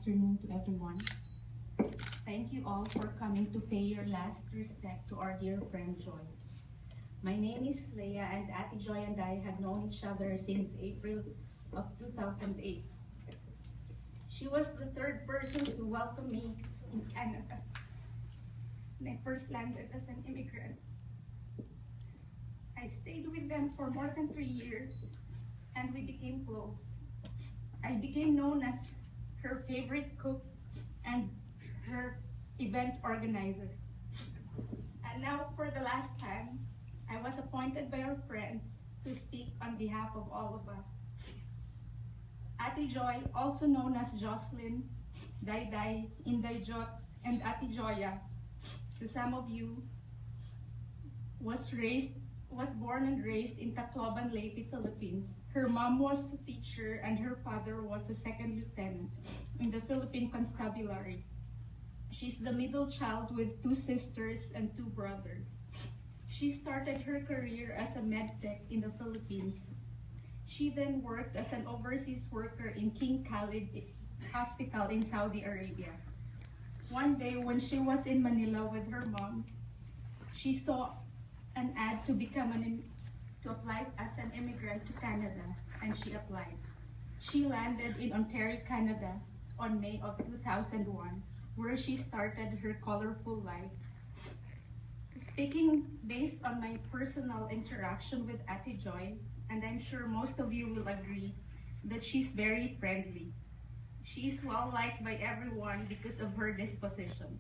afternoon to everyone. Thank you all for coming to pay your last respect to our dear friend Joy. My name is Leah, and Ate Joy and I had known each other since April of 2008. She was the third person to welcome me in Canada when I first landed as an immigrant. I stayed with them for more than 3 years, and we became close. I became known as her favorite cook and her event organizer. And now, for the last time, I was appointed by our friends to speak on behalf of all of us. Ate Joy, also known as Jocelyn, Dayday, Inday Jot, and Ate Joya, to some of you, was born and raised in Tacloban, Leyte, Philippines. Her mom was a teacher and her father was a second lieutenant in the Philippine Constabulary. She's the middle child with 2 sisters and 2 brothers. She started her career as a medtech in the Philippines. She then worked as an overseas worker in King Khalid Hospital in Saudi Arabia. One day when she was in Manila with her mom, she saw an ad to apply as an immigrant to Canada, and she applied. She landed in Ontario, Canada on May of 2001, where she started her colorful life. Speaking based on my personal interaction with Ate Joy, and I'm sure most of you will agree that she's very friendly. She's well-liked by everyone because of her disposition.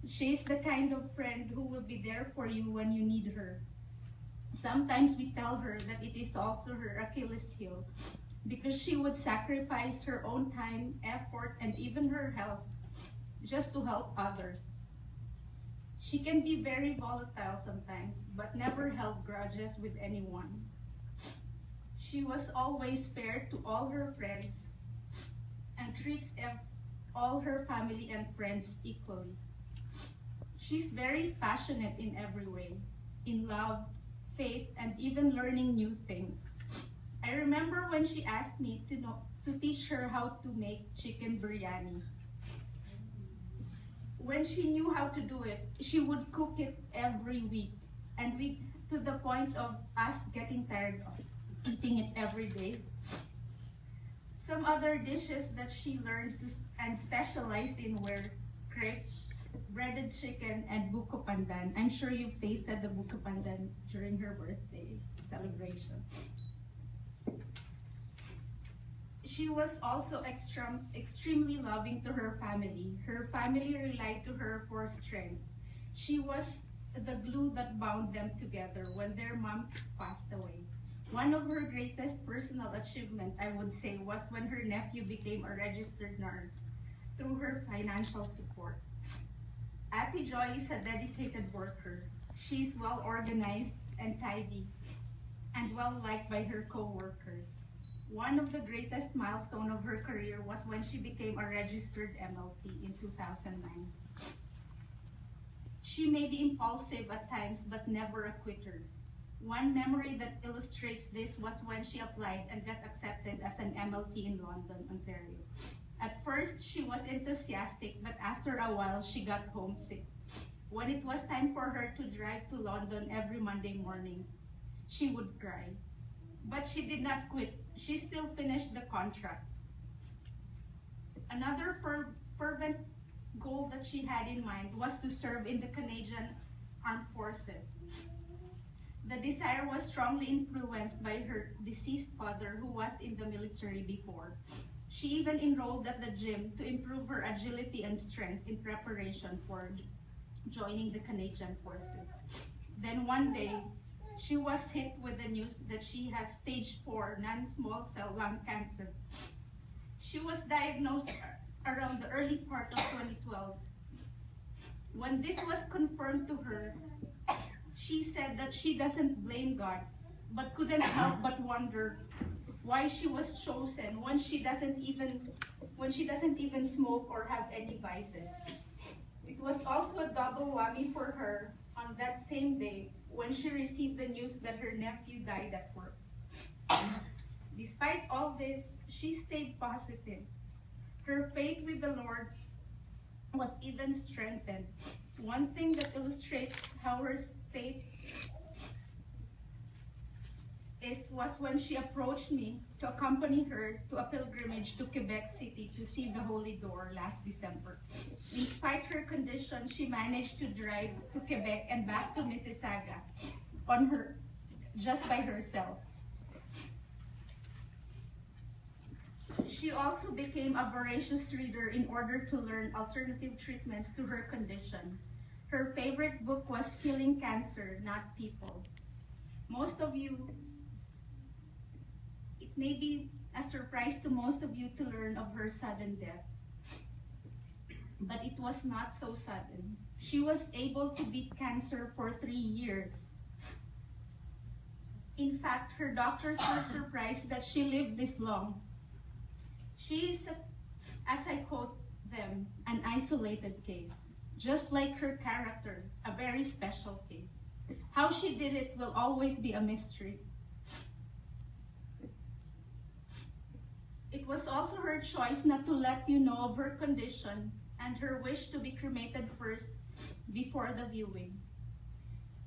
She's the kind of friend who will be there for you when you need her. Sometimes we tell her that it is also her Achilles heel because she would sacrifice her own time, effort, and even her health just to help others. She can be very volatile sometimes, but never held grudges with anyone. She was always fair to all her friends and treats all her family and friends equally. She's very passionate in every way, in love, faith, and even learning new things. I remember when she asked me to teach her how to make chicken biryani. When she knew how to do it, she would cook it every week, and to the point of us getting tired of eating it every day. Some other dishes that she learned and specialized in were crepe, breaded chicken, and buko pandan. I'm sure you've tasted the buko pandan during her birthday celebration. She was also extremely loving to her family. Her family relied to her for strength. She was the glue that bound them together when their mom passed away. One of her greatest personal achievement, I would say, was when her nephew became a registered nurse through her financial support. Ate Joy is a dedicated worker. She's well organized and tidy and well liked by her co-workers. One of the greatest milestones of her career was when she became a registered MLT in 2009. She may be impulsive at times, but never a quitter. One memory that illustrates this was when she applied and got accepted as an MLT in London, Ontario. At first, she was enthusiastic, but after a while, she got homesick. When it was time for her to drive to London every Monday morning, she would cry. But she did not quit. She still finished the contract. Another fervent goal that she had in mind was to serve in the Canadian Armed Forces. The desire was strongly influenced by her deceased father, who was in the military before. She even enrolled at the gym to improve her agility and strength in preparation for joining the Canadian Forces. Then one day, she was hit with the news that she has stage 4 non-small cell lung cancer. She was diagnosed around the early part of 2012. When this was confirmed to her, she said that she doesn't blame God, but couldn't help but wonder why she was chosen when she doesn't even smoke or have any vices. It was also a double whammy for her on that same day when she received the news that her nephew died at work. Despite all this, she stayed positive. Her faith with the Lord was even strengthened. One thing that illustrates how her faith was when she approached me to accompany her to a pilgrimage to Quebec City to see the Holy Door last December. Despite her condition, she managed to drive to Quebec and back to Mississauga just by herself. She also became a voracious reader in order to learn alternative treatments to her condition. Her favorite book was Killing Cancer, Not People. It may be a surprise to most of you to learn of her sudden death, but it was not so sudden. She was able to beat cancer for 3 years. In fact, her doctors were surprised that she lived this long. She is, as I quote them, an isolated case. Just like her character, a very special case. How she did it will always be a mystery. It was also her choice not to let you know of her condition and her wish to be cremated first before the viewing.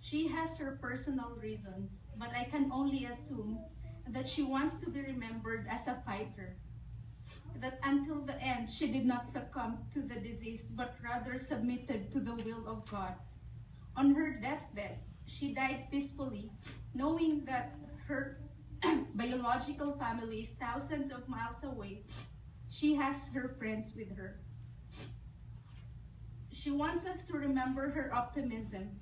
She has her personal reasons, but I can only assume that she wants to be remembered as a fighter. That until the end, she did not succumb to the disease, but rather submitted to the will of God. On her deathbed, she died peacefully, knowing that her biological family is thousands of miles away. She has her friends with her. She wants us to remember her optimism,